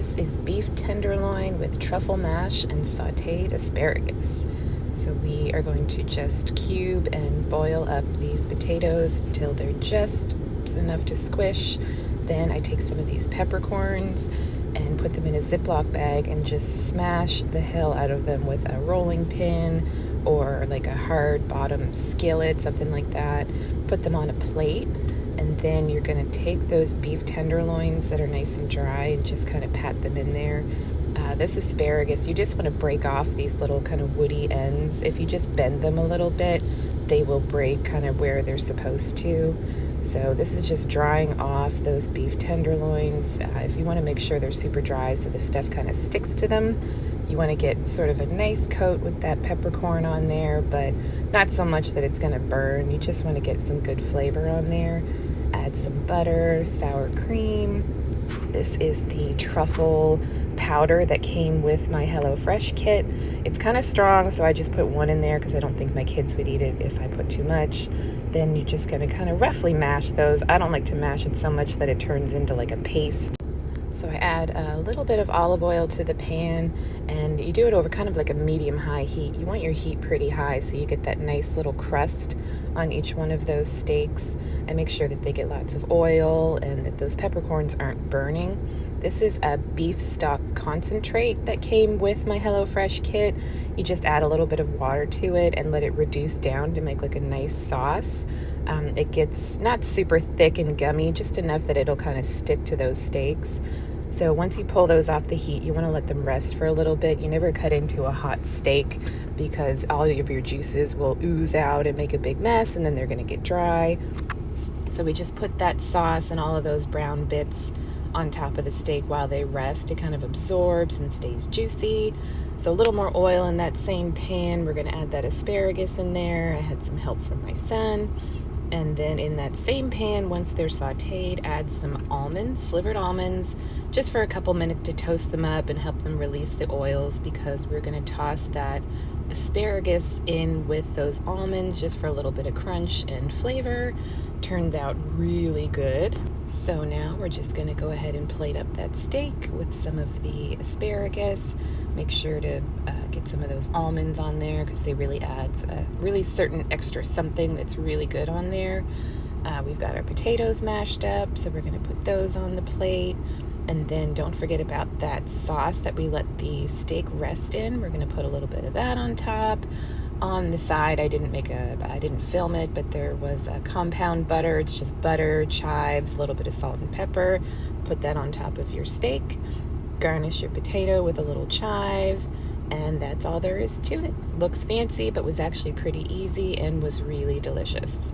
This is beef tenderloin with truffle mash and sautéed asparagus. So we are going to just cube and boil up these potatoes until they're just enough to squish. Then I take some of these peppercorns and put them in a Ziploc bag and just smash the hell out of them with a rolling pin or like a hard bottom skillet, something like that. Put them on a plate. And then you're going to take those beef tenderloins that are nice and dry and just kind of pat them in there. This asparagus, you just want to break off these little kind of woody ends. If you just bend them a little bit, they will break kind of where they're supposed to. So this is just drying off those beef tenderloins. If you want to make sure they're super dry so the stuff kind of sticks to them, you want to get sort of a nice coat with that peppercorn on there, but not so much that it's going to burn. You just want to get some good flavor on there. Add some butter, sour cream. This is the truffle powder that came with my HelloFresh kit. It's kind of strong, so I just put one in there because I don't think my kids would eat it if I put too much. Then you're just going to kind of roughly mash those. I don't like to mash it so much that it turns into like a paste. So I add a little bit of olive oil to the pan, and you do it over kind of like a medium-high heat. You want your heat pretty high so you get that nice little crust on each one of those steaks, and make sure that they get lots of oil and that those peppercorns aren't burning. This is a beef stock concentrate that came with my HelloFresh kit. You just add a little bit of water to it and let it reduce down to make like a nice sauce. It gets not super thick and gummy, just enough that it'll kind of stick to those steaks. So once you pull those off the heat, you want to let them rest for a little bit. You never cut into a hot steak because all of your juices will ooze out and make a big mess, and then they're going to get dry. So we just put that sauce and all of those brown bits on top of the steak while they rest. It kind of absorbs and stays juicy. So a little more oil in that same pan. We're going to add that asparagus in there. I had some help from my son. And then in that same pan, once they're sauteed, add some almonds, slivered almonds, just for a couple minutes to toast them up and help them release the oils, because we're going to toss that asparagus in with those almonds just for a little bit of crunch and flavor. Turned out really good. So now we're just going to go ahead and plate up that steak with some of the asparagus. Make sure to get some of those almonds on there because they really add a really certain extra something that's really good on there. We've got our potatoes mashed up, so we're going to put those on the plate. And then don't forget about that sauce that we let the steak rest in. We're going to put a little bit of that on top. On the side, I didn't film it, but there was a compound butter. It's just butter, chives, a little bit of salt and pepper. Put that on top of your steak. Garnish your potato with a little chive, and that's all there is to it. Looks fancy, but was actually pretty easy and was really delicious.